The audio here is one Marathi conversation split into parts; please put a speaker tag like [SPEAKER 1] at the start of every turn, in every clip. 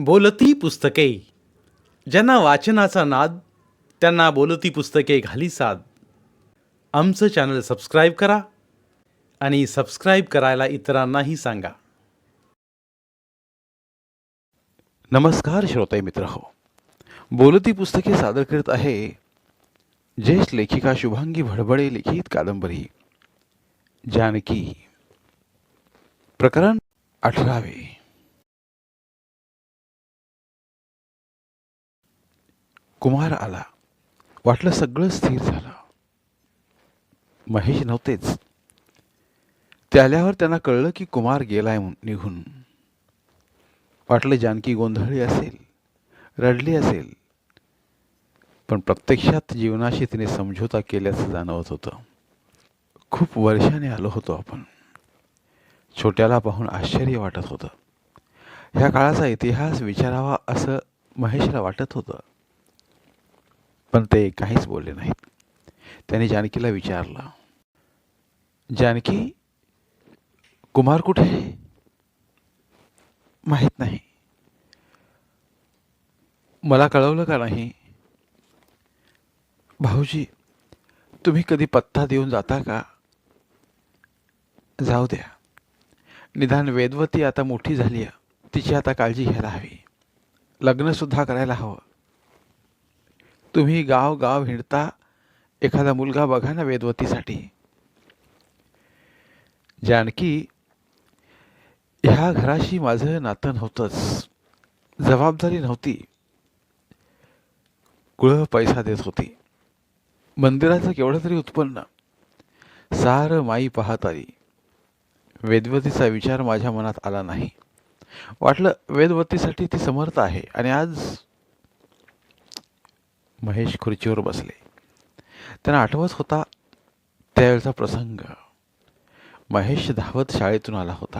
[SPEAKER 1] बोलती पुस्तके. ज्यांना वाचनाचा नाद, त्यांना बोलती पुस्तके घाली साद. आमचं चॅनल सबस्क्राईब करा आणि सबस्क्राईब करायला इतरांनाही सांगा. नमस्कार श्रोते मित्र हो. बोलती पुस्तके सादर करत आहे ज्येष्ठ लेखिका शुभांगी भडबडे लिखित कादंबरी जानकी, प्रकरण 18. कुमार आला. वाटलं सगळं स्थिर झालं. महेश नव्हतेच. ते आल्यावर त्यांना कळलं की कुमार गेलाय निघून. वाटलं जानकी गोंधळली असेल, रडली असेल, पण प्रत्यक्षात जीवनाशी तिने समझोता केल्याचं जाणवत होतं. खूप वर्षाने आलो होतो आपण. छोट्याला पाहून आश्चर्य वाटत होतं. ह्या काळाचा इतिहास विचारावा असं महेशला वाटत होतं, पण ते काहीच बोलले नाहीत. त्याने जानकीला विचारलं, जानकी, कुमार कुठे आहे? माहीत नाही. मला कळवलं का नाही? भाऊजी, तुम्ही कधी पत्ता देऊन जाता का? जाऊ द्या. निदान वेदवती आता मोठी झाली आहे. तिची आता काळजी घ्यायला हवी. लग्नसुद्धा करायला हवं. तुम्ही गाव गाव हिंडता, एखादा मुलगा बघा ना वेदवतीसाठी. जानकी, ह्या घराशी माझं नातं नव्हतंच. जबाबदारी नव्हती. कुळ पैसा देत होती. मंदिराचं केवढं तरी उत्पन्न. सारं माई पाहत आली. वेदवतीचा विचार माझ्या मनात आला नाही. वाटलं वेदवतीसाठी ती समर्थ आहे. आणि आज महेश खुर्चीवर बसले. त्यांना आठवत होता त्यावेळचा प्रसंग. महेश धावत शाळेतून आला होता.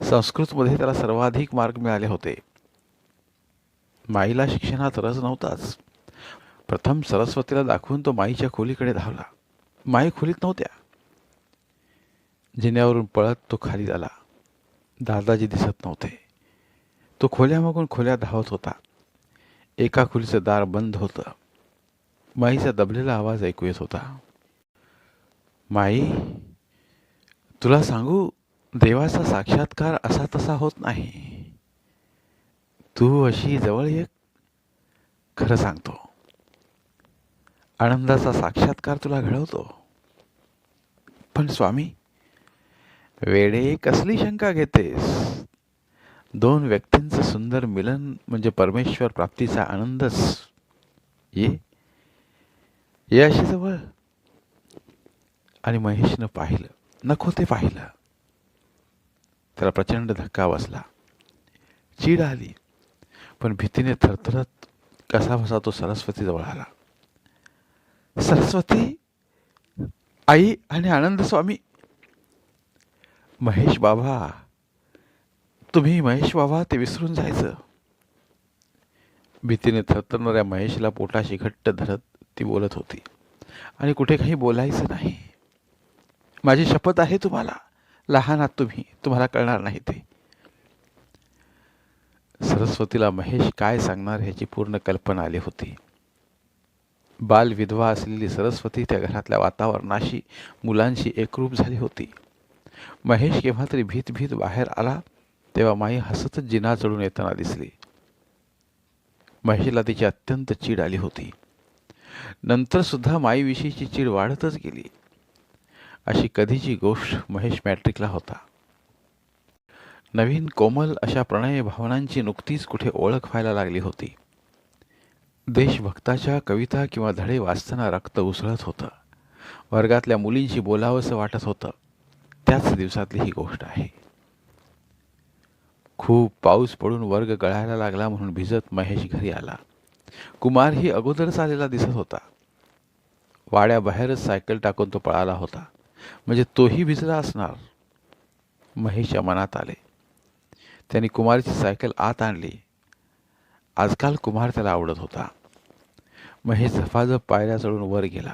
[SPEAKER 1] संस्कृतमध्ये त्याला सर्वाधिक मार्क मिळाले होते. माईला शिक्षणात रस नव्हताच. प्रथम सरस्वतीला दाखवून तो माईच्या खोलीकडे धावला. माई खोलीत नव्हत्या. जिन्यावरून पळत तो खाली आला. दादाजी दिसत नव्हते. तो खोल्यामागून खोल्या धावत होता. एका खोलीचं दार बंद होतं. माईचा दबलेला आवाज ऐकू येत होता. माई, तुला सांगू, देवाचा साक्षात्कार असा तसा होत नाही. तू अशी जवळ ये. खरं सांगतो, आनंदाचा साक्षात्कार तुला घडवतो. पण स्वामी, वेडे, कसली शंका घेतेस? दोन व्यक्तींचं सुंदर मिलन म्हणजे परमेश्वर प्राप्तीचा आनंदच. ये ये अशी जवळ. आणि महेशनं पाहिलं. नको ते पाहिलं. त्याला प्रचंड धक्का बसला. चीड आली. पण भीतीने थरथरत कसाबसा तो सरस्वतीजवळ आला. सरस्वती, आई आणि आनंद स्वामी. महेश बाबा, तुम्ही महेश बाबा, ते विसरून जायचं. भीतीने थरथरणाऱ्या महेशला पोटाशी घट्ट धरत ती बोलत होती. आणि कुठे काही बोलायचं नाही. माझी शपथ आहे तुम्हाला. लहान आहात तुम्ही, तुम्हाला कळणार नाही ते. सरस्वतीला महेश काय सांगणार ह्याची पूर्ण कल्पना आली होती. बाल विधवा असलेली सरस्वती त्या घरातल्या वातावरणाशी, मुलांशी एकरूप झाली होती. महेश केव्हा तरी भीत भीत बाहेर आला तेव्हा माई हसतच जिना चढून येताना दिसली. महेशला तिची अत्यंत चीड आली होती. नंतर सुद्धा माईविषयीची चीड वाढतच गेली. अशी कधीची गोष्ट महेश मॅट्रिकला होता. नवीन कोमल अशा प्रणय भावनांची नुकतीच कुठे ओळख व्हायला लागली होती. देशभक्ताच्या कविता किंवा धडे वाचताना रक्त उसळत होतं. वर्गातल्या मुलींशी बोलावंसं वाटत होतं. त्याच दिवसातली ही गोष्ट आहे. खूप पाऊस पडून वर्ग गळायला लागला म्हणून भिजत महेश घरी आला. कुमारही अगोदरच आलेला दिसत होता. वाड्याबाहेरच सायकल टाकून तो पळाला होता. म्हणजे तोही भिजला असणार. महेशच्या मनात आले. त्यांनी कुमारची सायकल आत आणली. आजकाल कुमार त्याला आवडत होता. महेश झपाझप पायऱ्या चढून वर गेला.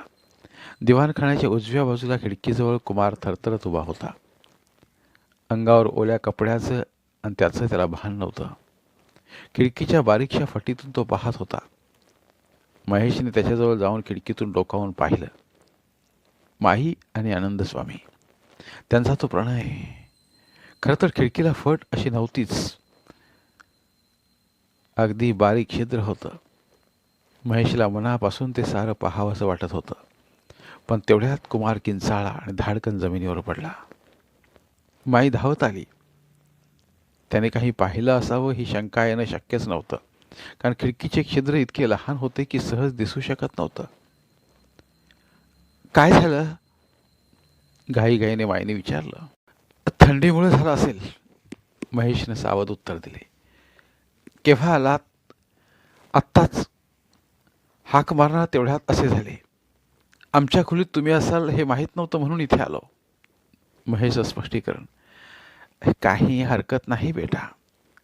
[SPEAKER 1] दिवाणखान्याच्या उजव्या बाजूला खिडकीजवळ कुमार थरथरत उभा होता. अंगावर ओल्या कपड्याचं आणि त्याचं त्याला भान नव्हतं. खिडकीच्या बारीकशा फटीतून तो पाहत होता. महेशने त्याच्याजवळ जाऊन खिडकीतून डोकावून पाहिलं. माही आणि आनंदस्वामी, त्यांचा तो प्रणय. खरं तर खिडकीला फट अशी नव्हतीच, अगदी बारीक छिद्र होतं. महेशला मनापासून ते सारं पाहावंसं वाटत होतं. पण तेवढ्यात कुमार किंचाळला आणि धाडकन जमिनीवर पडला. माई धावत आली. त्याने काही पाहिलं असावं ही शंका येणं शक्यच नव्हतं, कारण खिडकीचे छिद्र इतके लहान होते की सहज दिसू शकत नव्हतं. काय झालं? घाईघाईने माईने विचारलं. थंडीमुळे झालं असेल, महेशने सावध उत्तर दिले. केव्हा आलात? आत्ताच. हाक मारणार तेवढ्यात असे झाले. आमच्या खोलीत तुम्ही असाल हे माहीत नव्हतं म्हणून इथे आलो. महेशचं स्पष्टीकरण. काही हरकत नाही बेटा,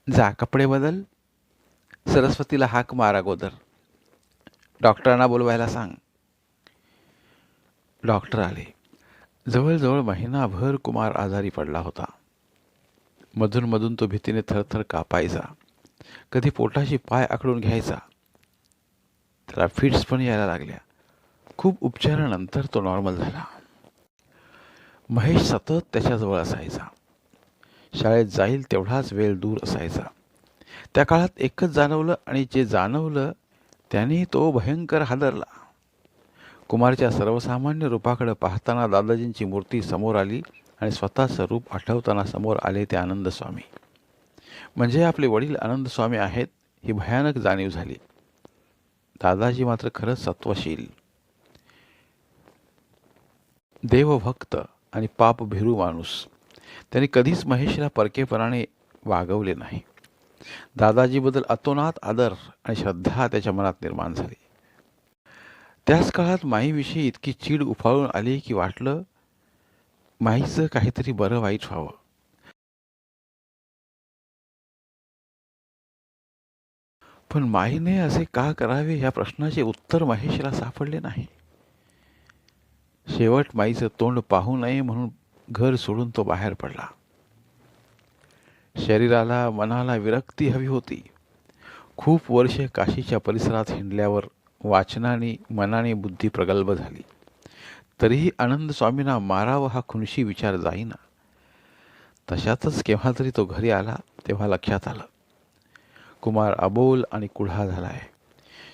[SPEAKER 1] जा कपडे बदल. सरस्वतीला हाक मार अगोदर. डॉक्टरांना बोलवायला सांग. डॉक्टर आले. जवळजवळ महिनाभर कुमार आजारी पडला होता. मधून तो भीतीने थरथर कापायचा. कधी पोटाशी पाय आखडून घ्यायचा. त्याला फिट्स पण यायला लागल्या. खूप उपचारानंतर तो नॉर्मल झाला. महेश सतत त्याच्याजवळ असायचा. शाळेत जाईल तेवढाच वेळ दूर असायचा. त्या काळात एकच जाणवलं, आणि जे जाणवलं त्याने तो भयंकर हादरला. कुमारच्या सर्वसामान्य रूपाकडे पाहताना दादाजींची मूर्ती समोर आली आणि स्वतःचं रूप आठवताना समोर आले ते आनंदस्वामी. म्हणजे आपले वडील आनंदस्वामी आहेत ही भयानक जाणीव झाली. दादाजी मात्र खरंच सत्वशील, देवभक्त आणि पापभिरू माणूस. त्यांनी कधीच महेशला परकेपणाने वागवले नाही. दादाजीबद्दल अतोनात आदर आणि श्रद्धा त्याच्या मनात निर्माण झाली. त्याच काळात माईविषयी इतकी चीड उफाळून आली की वाटलं माईचं काहीतरी बरं वाईट व्हावं. पण माईने असे का करावे या प्रश्नाचे उत्तर महेशला सापडले नाही. शेवट माईचं तोंड पाहू नये म्हणून घर सोडून तो बाहेर पडला. शरीराला मनाला विरक्ती हवी होती. खूप वर्षे काशीच्या परिसरात हिंडल्यावर वाचनाने मनाने बुद्धी प्रगल्भ झाली. तरीही आनंद स्वामींना मारावं हा खुनशी विचार जाईना. तशातच केव्हा तरी तो घरी आला तेव्हा लक्षात आलं, कुमार अबोल आणि कुढा झालाय.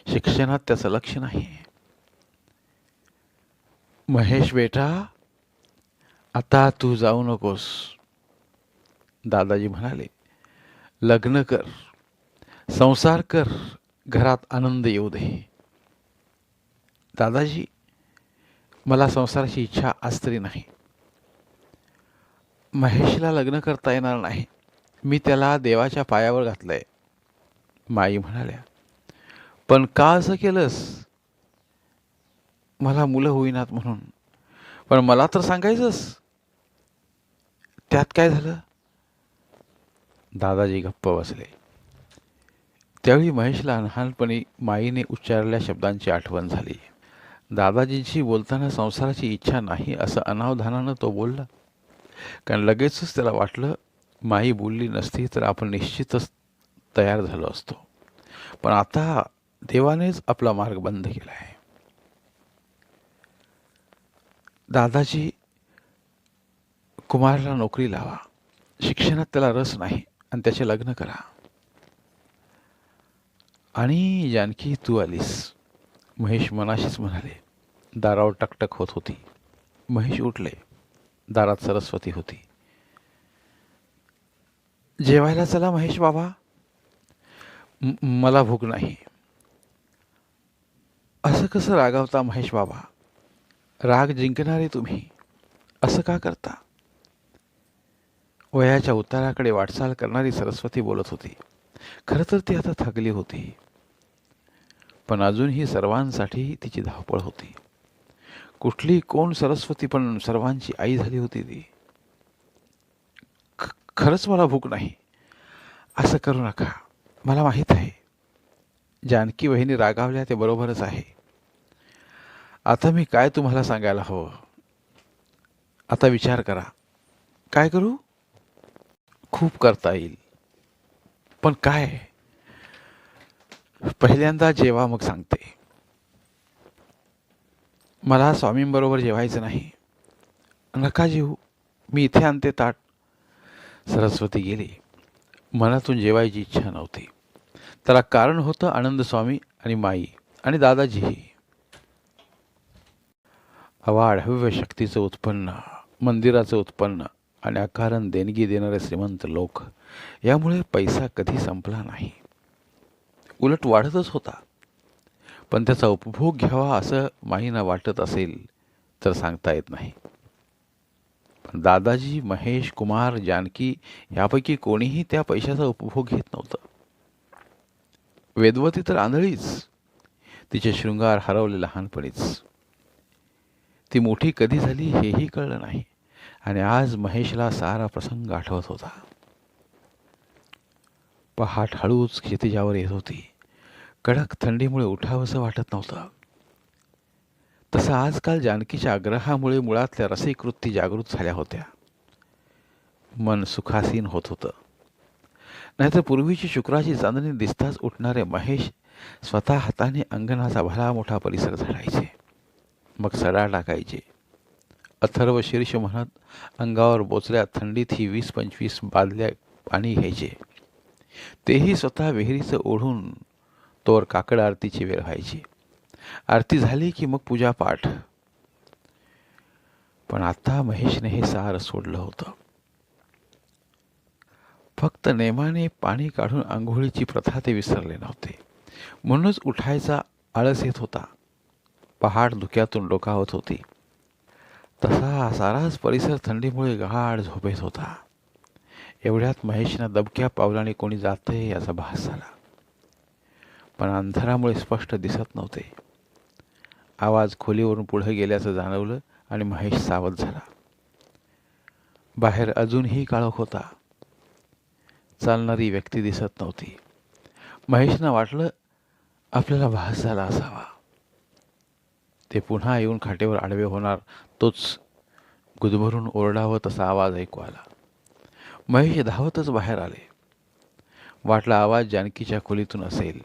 [SPEAKER 1] शिक्षणात त्याचं लक्ष नाही. महेश बेटा, आता तू जाऊ नकोस. दादाजी म्हणाले, लग्न कर, संसार कर, घरात आनंद येऊ दे. दादाजी, मला संसाराची इच्छा आज तरी नाही. महेशला लग्न करता येणार नाही. मी त्याला देवाच्या पायावर घातलंय. माई म्हणाल्या, पण का असं केलंस? मला मुलं होईनात म्हणून. पण मला तर सांगायचंस. त्यात काय झालं? दादाजी गप्प बसले. त्यावेळी महेशला लहानपणी माईने उच्चारलेल्या शब्दांची आठवण झाली. दादाजींशी बोलताना संसाराची इच्छा नाही असं अनावधानानं तो बोलला, कारण लगेचच त्याला वाटलं माई बोलली नसती तर आपण निश्चितच तयार झालो असतो. पण आता देवानेच आपला मार्ग बंद केला आहे. दादाजी, कुमारला नोकरी लावा. शिक्षणात त्याला रस नाही आणि त्याचे लग्न करा. आणि जानकी, तू आलीस. महेश मनाशीच म्हणाले. दारावर टकटक होत होती. महेश उठले. दारात सरस्वती होती. जेवायला चला महेश बाबा. मला भूक नाही. असं कसं रागावता महेश बाबा? राग जिंकणारे तुम्ही. असं का करता? वयाच्या उताराकडे वाटचाल करणारी सरस्वती बोलत होती. खरं तर ती आता थकली होती, पण अजूनही सर्वांसाठी तिची धावपळ होती. कुठली कोण सरस्वती, पण सर्वांची आई झाली होती ती. खरंच मला भूक नाही. असं करू नका. मला माहीत आहे जानकी वहिनी रागावल्या ते बरोबरच आहे. आता मी काय तुम्हाला सांगायला हवं? आता विचार करा. काय करू? खूप करता येईल, पण काय? पहिल्यांदा जेवा मग सांगते. मला स्वामींबरोबर जेवायचं नाही. नका जेवू, मी इथे आणते ताट. सरस्वती गेली. मनातून जेवायची इच्छा नव्हती. त्याला कारण होतं आनंद स्वामी आणि माई आणि दादाजीही. अवाढव्य शक्तीचं उत्पन्न, मंदिराचं उत्पन्न आणि अकारण देणगी देणारे श्रीमंत लोक, यामुळे पैसा कधी संपला नाही, उलट वाढतच होता. पण त्याचा उपभोग घ्यावा असं माईंना वाटत असेल तर सांगता येत नाही. पण दादाजी, महेश, कुमार, जानकी यापैकी कोणीही त्या पैशाचा उपभोग घेत नव्हतं. वेदवती तर आंधळीच. तिचे शृंगार हरवले लहानपणीच. ती मोठी कधी झाली हेही कळलं नाही. आणि आज महेशला सारा प्रसंग आठवत होता. पहाट हळूच क्षितिजावर येत होती. कडक थंडीमुळे उठावंसं वाटत नव्हतं. तसं आजकाल जानकीच्या आग्रहामुळे मुळातल्या रसिक वृत्ती जागृत झाल्या होत्या. मन सुखासीन होत होतं. नाहीतर पूर्वीची शुक्राची चांदणी दिसताच उठणारे महेश स्वतः हाताने अंगणाचा भला मोठा परिसर झाडायचे, मग सडा टाकायचे. अथर्व शीर्ष म्हणत अंगावर बोचऱ्या थंडीत ही 20-25 बादल्या पाणी घ्यायचे. तेही स्वतः विहिरीचं ओढून. तोवर काकड आरतीची वेळ व्हायची. आरती झाली की मग पूजापाठ. पण आता महेशने हे सारं सोडलं होतं. फक्त नेमाने पाणी काढून आंघोळीची प्रथा ते विसरले नव्हते. म्हणूनच उठायचा आळस येत होता. पहाट धुक्यातून डोकावत होती. तसा साराच परिसर थंडीमुळे गाढ झोपेत होता. एवढ्यात महेशना दबक्या पावलाने कोणी जातंय याचा भास झाला. पण अंधारामुळे स्पष्ट दिसत नव्हते. आवाज खोलीवरून पुढे गेल्याचं जाणवलं आणि महेश सावध झाला. बाहेर अजूनही काळोख होता. चालणारी व्यक्ती दिसत नव्हती. महेशना वाटलं आपल्याला भास झाला असावा. ते पुन्हा येऊन खाटेवर आडवे होणार तोच गुदमरून ओरडावं तसा आवाज ऐकू आला. महेश धावतच बाहेर आले. वाटला आवाज जानकीच्या खोलीतून असेल.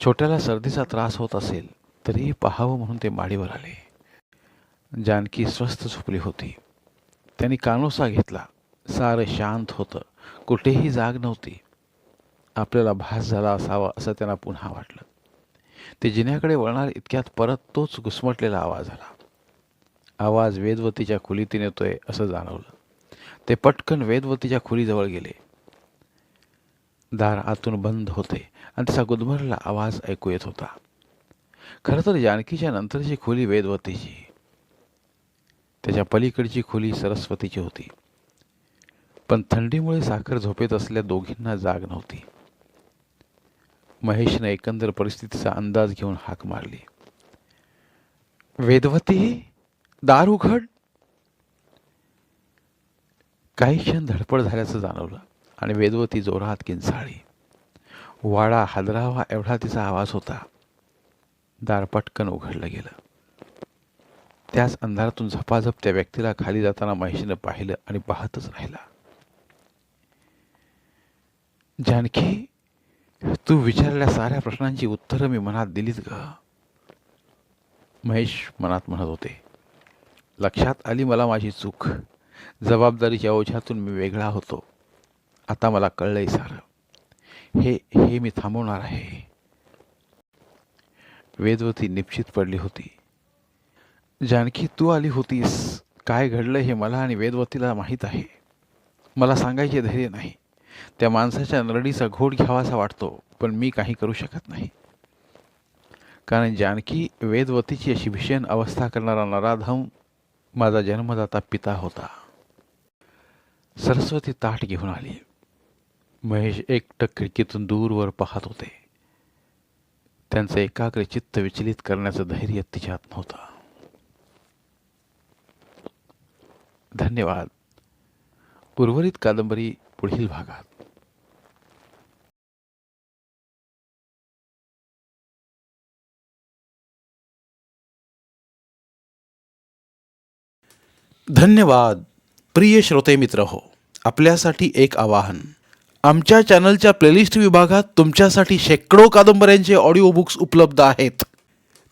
[SPEAKER 1] छोट्याला सर्दीचा त्रास होत असेल तरीही पाहावं म्हणून ते माडीवर आले. जानकी स्वस्थ झोपली होती. त्यांनी कानोसा घेतला. सारं शांत होतं. कुठेही जाग नव्हती. आपल्याला भास झाला असावा असं त्यांना पुन्हा वाटलं. ते जिन्याकडे वळणार इतक्यात परत तोच घुसमटलेला आवाज आला. आवाज वेदवतीच्या खोलीतून येतोय असं जाणवलं. ते पटकन वेदवतीच्या खोलीजवळ गेले. दार आतून बंद होते आणि त्याचा गुदमरला आवाज ऐकू येत होता. खरं तर जानकीच्या नंतरची खोली वेदवतीची, त्याच्या पलीकडची खोली सरस्वतीची होती. पण थंडीमुळे साखर झोपेत असलेल्या दोघींना जाग नव्हती. महेशने एकंदर परिस्थितीचा अंदाज घेऊन हाक मारली, वेदवती, दार उघड. काही क्षण धडपड झाल्याचं जाणवलं आणि वेदवती जोरात किंचाळली. वाडा हादरावा एवढा तिचा आवाज होता. दार पटकन उघडलं गेलं. त्याच अंधारातून झपाझप त्या व्यक्तीला खाली जाताना महेशने पाहिलं आणि पाहतच राहिला. जानकी, तू विचारलेल्या साऱ्या प्रश्नांची उत्तरं मी मनात दिलीत ग. महेश मनात म्हणत होते. लक्षात आली मला माझी चूक. जबाबदारीच्या ओझ्यातून मी वेगळा होतो. आता मला कळलंय सारं. हे मी थांबवणार आहे. वेदवती निश्चित पडली होती. जानकी, तू आली होतीस. काय घडलं हे मला आणि वेदवतीला माहीत आहे. मला सांगायचे धैर्य नाही. त्या माणसाच्या नरडीचा घोट घ्यावासा वाटतो, पण मी काही करू शकत नाही. कारण जानकी वेदवतीची अशी भीषण अवस्था करणारा नराधम माझा जन्मदाता पिता होता. सरस्वती ताट घेऊन आली. महेश एकटक खिडकीतून दूरवर पाहत होते. त्यांचं एकाग्र चित्त विचलित करण्याचं धैर्य तिच्यात नव्हतं. धन्यवाद. उर्वरित कादंबरी पुढील भागात. धन्यवाद. प्रिय श्रोते मित्र हो, आपल्यासाठी एक आवाहन. आमच्या चॅनलच्या प्लेलिस्ट विभागात तुमच्यासाठी शेकडो कादंबऱ्यांचे ऑडिओ बुक्स उपलब्ध आहेत.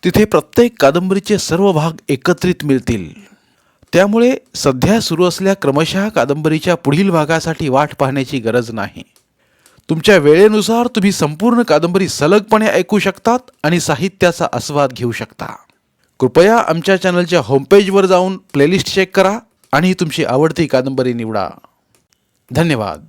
[SPEAKER 1] तिथे प्रत्येक कादंबरीचे सर्व भाग एकत्रित मिळतील. त्यामुळे सध्या सुरू असलेल्या क्रमशः कादंबरीच्या पुढील भागासाठी वाट पाहण्याची गरज नाही. तुमच्या वेळेनुसार तुम्ही संपूर्ण कादंबरी सलगपणे ऐकू शकतात आणि साहित्याचा आस्वाद घेऊ शकता. कृपया आमच्या चॅनलच्या होमपेजवर जाऊन प्लेलिस्ट चेक करा आणि तुमची आवडती कादंबरी निवडा. धन्यवाद.